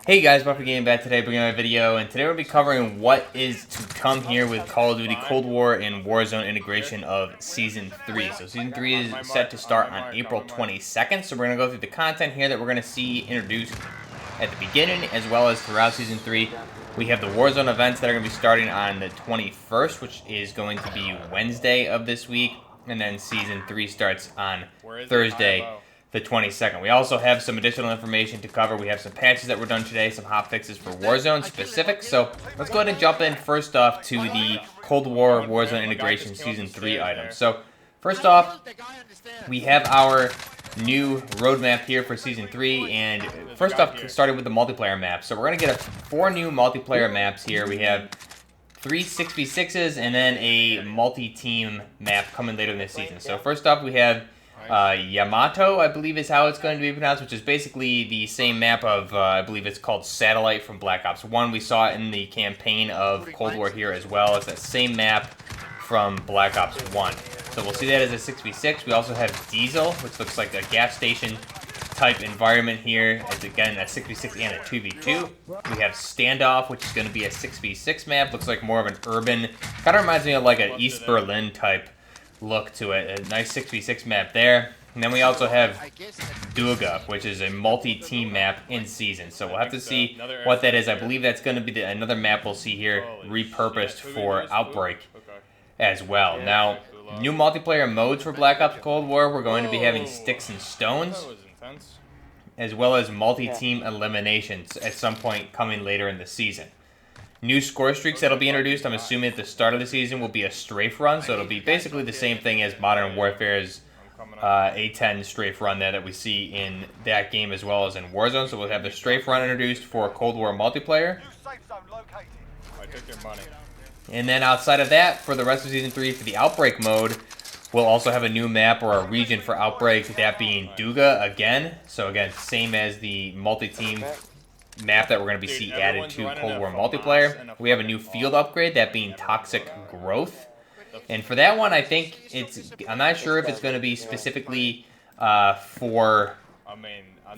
Hey guys, Buffy Game back today, bringing out a video, and today we'll be covering what is to come here with Call of Duty Cold War and Warzone integration of Season 3. So Season 3 is set to start on April 22nd, so we're going to go through the content here that we're going to see introduced at the beginning, as well as throughout Season 3. We have the Warzone events that are going to be starting on the 21st, which is going to be Wednesday of this week, and then Season 3 starts on Thursday, the 22nd. We also have some additional information to cover. We have some patches that were done today, some hot fixes for Warzone specific. So let's go ahead and jump in first off to the Cold War Warzone integration Season 3 items. So first off, we have our new roadmap here for Season 3, and first off, starting with the multiplayer map. So we're going to get 4 new multiplayer maps here. We have 3 6v6s and then a multi-team map coming later in this season. So first off, we have Yamato, I believe is how it's going to be pronounced, which is basically the same map of, I believe it's called Satellite from Black Ops 1. We saw it in the campaign of Cold War here as well. It's that same map from Black Ops 1. So we'll see that as a 6v6. We also have Diesel, which looks like a gas station type environment here. It's again a 6v6 and a 2v2. We have Standoff, which is going to be a 6v6 map. Looks like more of an urban, kind of reminds me of like an East Berlin type look to it. A nice 6v6 map there. And then we also have Duga, which is a multi-team map in season. So we'll have to see what that is. I believe that's going to be another map we'll see here repurposed for Outbreak as well. Now, new multiplayer modes for Black Ops Cold War. We're going to be having Sticks and Stones, as well as multi-team eliminations at some point coming later in the season. New score streaks that'll be introduced, I'm assuming at the start of the season, will be a strafe run. So it'll be basically the same thing as Modern Warfare's A10 strafe run there that we see in that game as well as in Warzone. So we'll have the strafe run introduced for Cold War multiplayer. And then outside of that, for the rest of Season 3, for the Outbreak mode, we'll also have a new map or a region for Outbreak, that being Duga again. So again, same as the multi-team map that we're going to be see added to Cold War multiplayer. We have a new field upgrade, that being Toxic Growth. And for that one, I think I'm not sure if it's going to be specifically for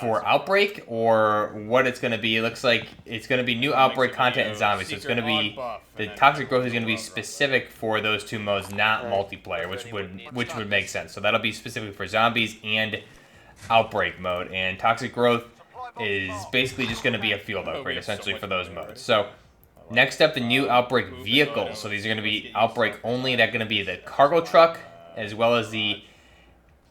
Outbreak or what it's going to be. It looks like it's going to be new Outbreak content and zombies. So it's going to be, the Toxic Growth is going to be specific for those two modes, not multiplayer, which would make sense. So that'll be specifically for zombies and Outbreak mode. And Toxic Growth is basically just going to be a field upgrade, essentially, for those modes. So next up, the new Outbreak Vehicle. So these are going to be Outbreak only. That's going to be the cargo truck, as well as the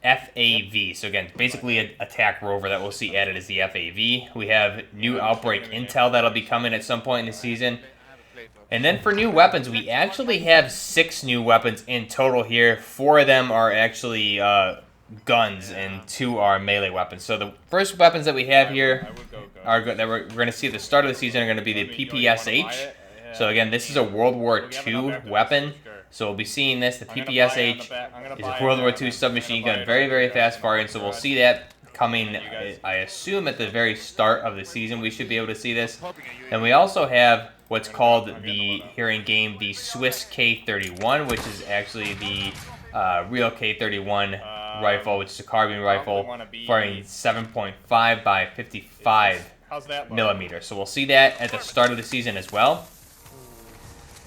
FAV. So again, basically an attack rover that we'll see added as the FAV. We have new Outbreak Intel that'll be coming at some point in the season. And then for new weapons, we actually have 6 new weapons in total here. 4 of them are actually guns and 2 are melee weapons. So the first weapons that we have here that we're going to see at the start of the season are going to be the PPSH. So again, this is a World War II weapon. So we'll be seeing this. The PPSH is a World War II submachine gun, very, very fast firing. So we'll see that coming, I assume, at the very start of the season. We should be able to see this. And we also have what's called here in game the Swiss K31, which is actually the real K31 rifle, which is a carbine rifle firing 7.5 by 55 millimeters. So we'll see that at the start of the season as well.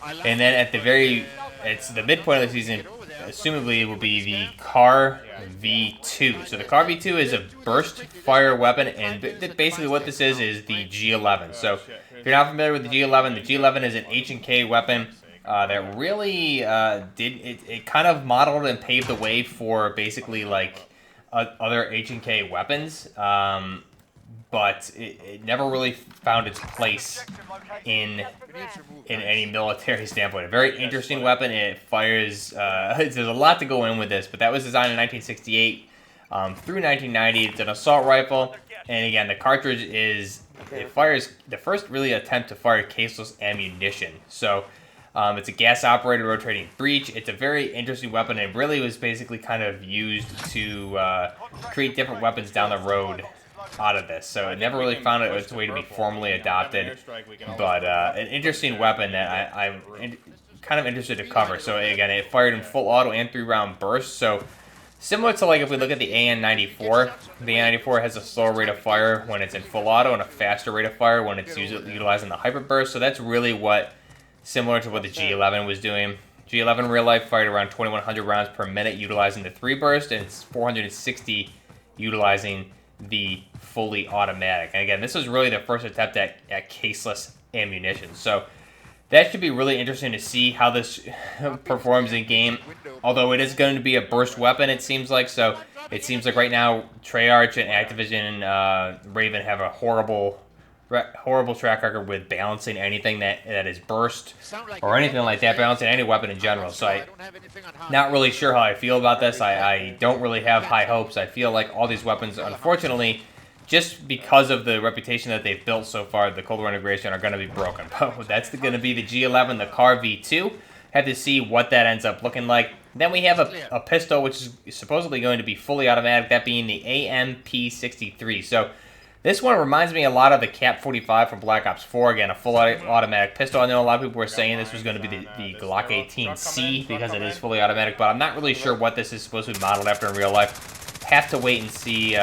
And then at the midpoint of the season, assumably, will be the Car V2. So the Car V2 is a burst fire weapon, and basically what this is the G11. So if you're not familiar with the G11 is an H&K weapon that really it kind of modeled and paved the way for basically like other H&K weapons, but it never really found its place in any military standpoint. A very interesting weapon. It fires, there's a lot to go in with this, but that was designed in 1968 through 1990. It's an assault rifle, and again, the cartridge it fires the first really attempt to fire caseless ammunition. So it's a gas-operated rotating breech. It's a very interesting weapon, and really was basically kind of used to create different weapons down the road out of this. So it never really found its way to be formally adopted, but an interesting weapon that I'm kind of interested to cover. So again, it fired in full auto and 3-round bursts. So Similar to like if we look at the AN-94, the AN-94 has a slower rate of fire when it's in full auto and a faster rate of fire when it's utilizing the hyper burst. So that's really similar to what the G11 was doing. G11 in real life fired around 2,100 rounds per minute utilizing the 3 burst, and it's 460 utilizing the fully automatic. And again, this is really the first attempt at caseless ammunition. So that should be really interesting to see how this performs in game. Although it is going to be a burst weapon, it seems like. So it seems like right now Treyarch and Activision and Raven have a horrible track record with balancing anything that is burst or anything like that, balancing any weapon in general. So I'm not really sure how I feel about this. I don't really have high hopes. I feel like all these weapons, unfortunately, just because of the reputation that they've built so far, the Cold War integration are going to be broken. That's going to be the G11, the CAR V2. Have to see what that ends up looking like. Then we have a pistol, which is supposedly going to be fully automatic, that being the AMP-63. So this one reminds me a lot of the Cap-45 from Black Ops 4. Again, a full automatic pistol. I know a lot of people were saying this was going to be the Glock 18C because it is fully automatic, but I'm not really sure what this is supposed to be modeled after in real life. Have to wait and see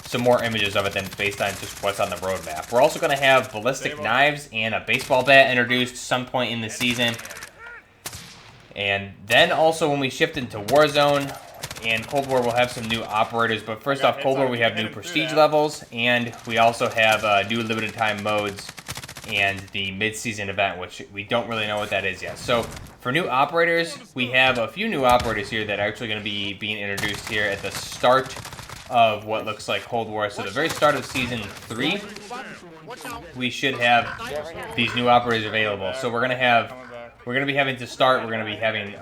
some more images of it than based on just what's on the roadmap. We're also going to have ballistic knives and a baseball bat introduced some point in the season. And then also when we shift into Warzone and Cold War, we'll have some new operators. But first off, Cold War, we have new prestige levels, and we also have new limited time modes and the mid-season event, which we don't really know what that is yet. So for new operators, we have a few new operators here that are actually going to be being introduced here at the start of what looks like Cold War. So the very start of Season 3, we should have these new operators available. So we're going to be having to start, we're going to be having,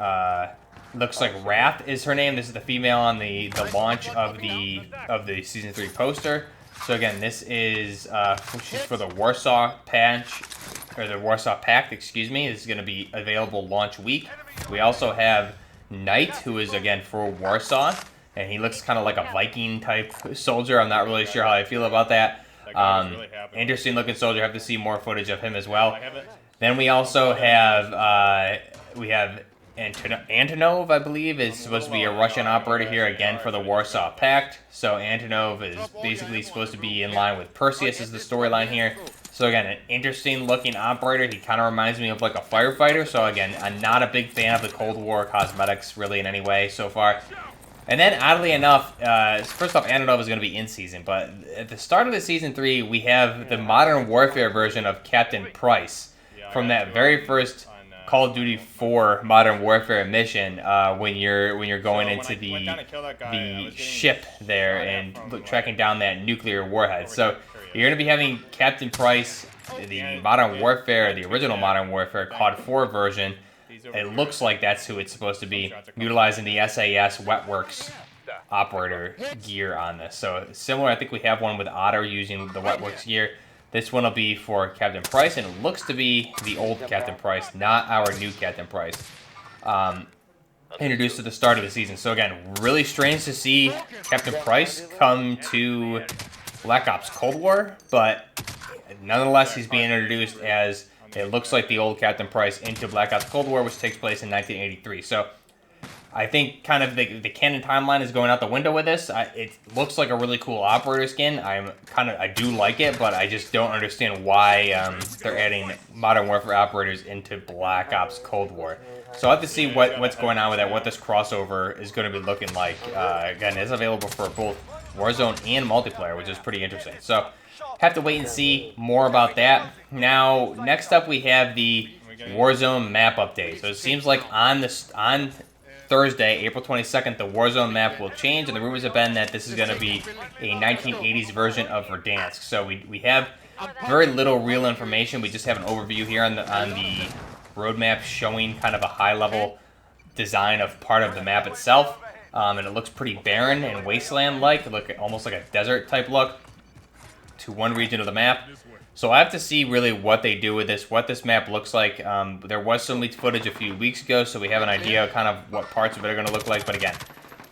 looks like Wrath is her name. This is the female on the launch of the Season 3 poster. So again, this is she's for the Warsaw patch, or the Warsaw Pact, excuse me. This is going to be available launch week. We also have Knight, who is again for Warsaw. And he looks kind of like a Viking-type soldier. I'm not really sure how I feel about that. Interesting looking soldier. Have to see more footage of him as well. Then we also have Antonov, I believe, is supposed to be a Russian operator here again for the Warsaw Pact. So Antonov is basically supposed to be in line with Perseus is the storyline here. So again, an interesting looking operator. He kind of reminds me of like a firefighter. So again, I'm not a big fan of the Cold War cosmetics really in any way so far. And then, oddly enough, first off, Antonov is going to be in season, but at the start of the Season 3, we have the Modern Warfare version of Captain Price from that very first Call of Duty 4 Modern Warfare mission when you're going into the ship there and tracking down that nuclear warhead. So you're going to be having Captain Price, the Modern Warfare, the original Modern Warfare COD 4 version. It looks like that's who it's supposed to be, utilizing the SAS Wetworks operator gear on this. So similar, I think we have one with Otter using the Wetworks gear. This one will be for Captain Price, and it looks to be the old Captain Price, not our new Captain Price. Introduced at the start of the season. So again, really strange to see Captain Price come to Black Ops Cold War, but nonetheless, he's being introduced as it looks like the old Captain Price into Black Ops Cold War, which takes place in 1983. So I think kind of the canon timeline is going out the window with this. It looks like a really cool operator skin. I do like it, but I just don't understand why they're adding Modern Warfare operators into Black Ops Cold War. So I'll have to see what's going on with that, what this crossover is going to be looking like. Again, it's available for both Warzone and multiplayer, which is pretty interesting. So have to wait and see more about that. Now, next up we have the Warzone map update. So it seems like on Thursday, April 22nd, the Warzone map will change, and the rumors have been that this is going to be a 1980s version of Verdansk. So we have very little real information. We just have an overview here on the roadmap showing kind of a high-level design of part of the map itself. And it looks pretty barren and wasteland-like, almost like a desert-type look to one region of the map. So I have to see really what they do with this, what this map looks like. There was some leaked footage a few weeks ago, so we have an idea of kind of what parts of it are going to look like. But again,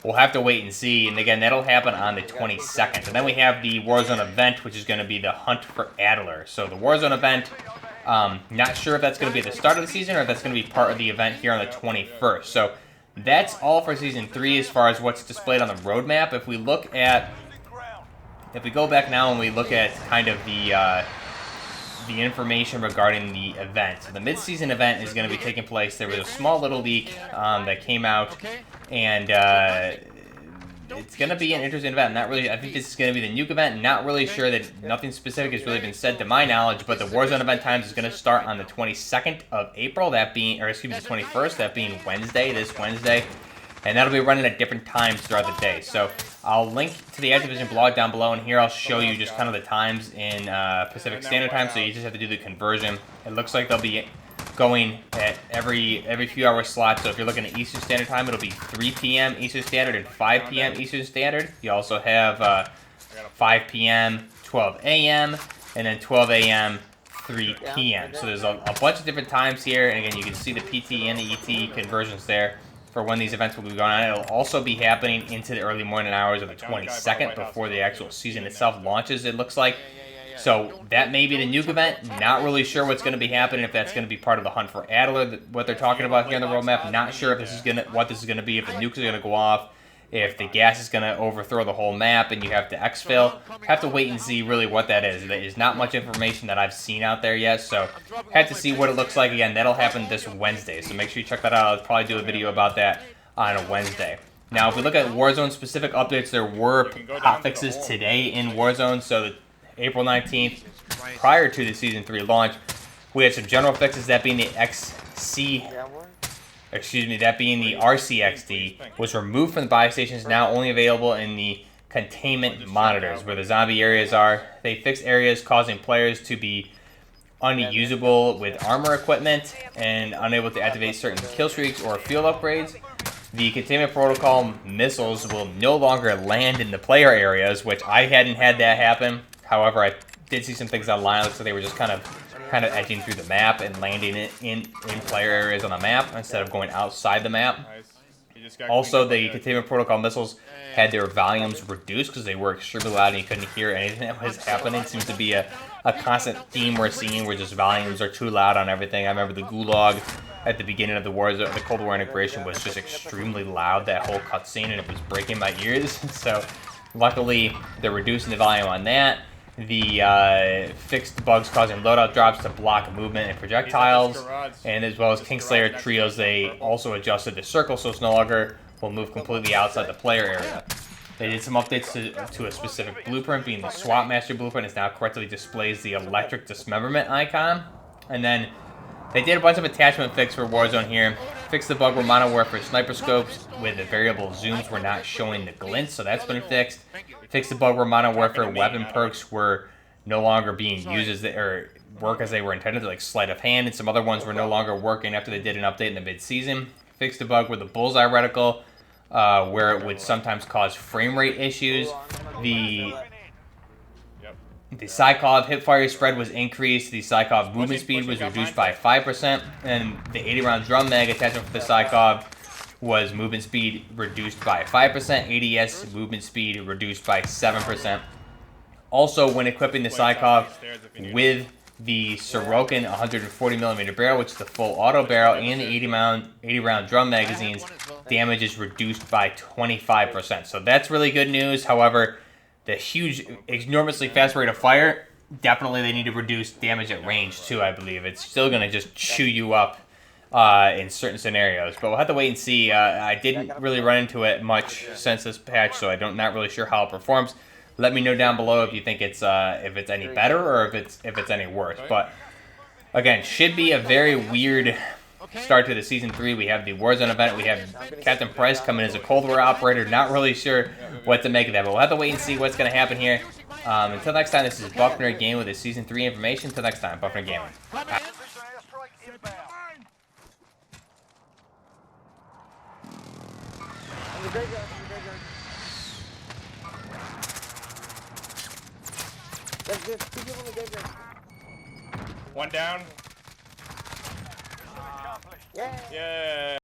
we'll have to wait and see. And again, that'll happen on the 22nd. And then we have the Warzone event, which is going to be the Hunt for Adler. So the Warzone event, not sure if that's going to be at the start of the season or if that's going to be part of the event here on the 21st. So that's all for Season 3 as far as what's displayed on the roadmap. If we go back now and we look at kind of the information regarding the event. So the mid-season event is going to be taking place. There was a small little leak that came out, and it's going to be an interesting event. I think this is going to be the nuke event. Not really sure that nothing specific has really been said to my knowledge, but the Warzone event times is going to start on the 22nd of April, the 21st, that being Wednesday, this Wednesday. And that'll be running at different times throughout the day. So I'll link to the Activision blog down below, and here I'll show you just kind of the times in Pacific Standard Time, so you just have to do the conversion. It looks like they'll be going at every few hour slot. So if you're looking at Eastern Standard Time, it'll be 3 p.m. Eastern Standard and 5 p.m. Eastern Standard. You also have 5 p.m., 12 a.m., and then 12 a.m., 3 p.m. So there's a bunch of different times here, and again, you can see the PT and the ET conversions there for when these events will be going on. It'll also be happening into the early morning hours of the 22nd before the actual season itself launches, it looks like. So that may be the nuke event. Not really sure what's going to be happening, if that's going to be part of the hunt for Adler, what they're talking about here on the roadmap. Not sure if this is what this is going to be, if the nukes are going to go off, if the gas is going to overthrow the whole map and you have to exfil. Have to wait and see really what that is. There's not much information that I've seen out there yet, so have to see what it looks like. Again, that'll happen this Wednesday, so make sure you check that out. I'll probably do a video about that on a Wednesday. Now, if we look at Warzone specific updates, there were hotfixes today in Warzone, so April 19th, prior to the Season 3 launch, we had some general fixes, that being the RCXD was removed from the buy stations, now only available in the containment monitors, where the zombie areas are. They fixed areas causing players to be unusable with armor equipment and unable to activate certain kill streaks or field upgrades. The containment protocol missiles will no longer land in the player areas, which I hadn't had that happen. However, I did see some things online. It looks like they were just kind of edging through the map and landing it in player areas on the map instead of going outside the map. Also, the containment protocol missiles had their volumes reduced because they were extremely loud and you couldn't hear anything that was happening. It seems to be a constant theme we're seeing, where just volumes are too loud on everything. I remember the Gulag at the beginning of the Cold War integration was just extremely loud, that whole cutscene, and it was breaking my ears. So luckily, they're reducing the volume on that. The fixed bugs causing loadout drops to block movement and projectiles, and as well as Kingslayer trios, they also adjusted the circle so it's no longer will move completely outside the player area. They did some updates to a specific blueprint, being the SWAT Master blueprint is now correctly displays the electric dismemberment icon. And then they did a bunch of attachment fix for Warzone here. Fixed the bug where Modern Warfare sniper scopes with the variable zooms were not showing the glints, so that's been fixed. Fixed the bug where Modern Warfare weapon perks were no longer being used or work as they were intended, like sleight of hand, and some other ones were no longer working after they did an update in the mid-season. Fixed the bug with the bullseye reticle, where it would sometimes cause frame rate issues. The Psychov hipfire spread was increased. The Psychov movement speed was reduced by 5%, and the 80-round drum mag attachment for the Psychov was movement speed reduced by 5%, ADS movement speed reduced by 7%. Also, when equipping the Psychov with the Sorokin 140mm barrel, which is the full auto barrel, and the 80-round drum magazines, damage is reduced by 25%. So that's really good news. However, the huge, enormously fast rate of fire, definitely they need to reduce damage at range too, I believe. It's still going to just chew you up in certain scenarios. But we'll have to wait and see. I didn't really run into it much since this patch, so I'm not really sure how it performs. Let me know down below if you think it's any better or if it's any worse. But again, should be a very weird start to the Season 3. We have the Warzone event. We have Captain Price coming as a Cold War operator. Not really sure what to make of that, but we'll have to wait and see what's going to happen here. Until next time, this is Buckner Gaming with the Season 3 information. Until next time, Buckner Gaming. One down. Yeah. Yeah.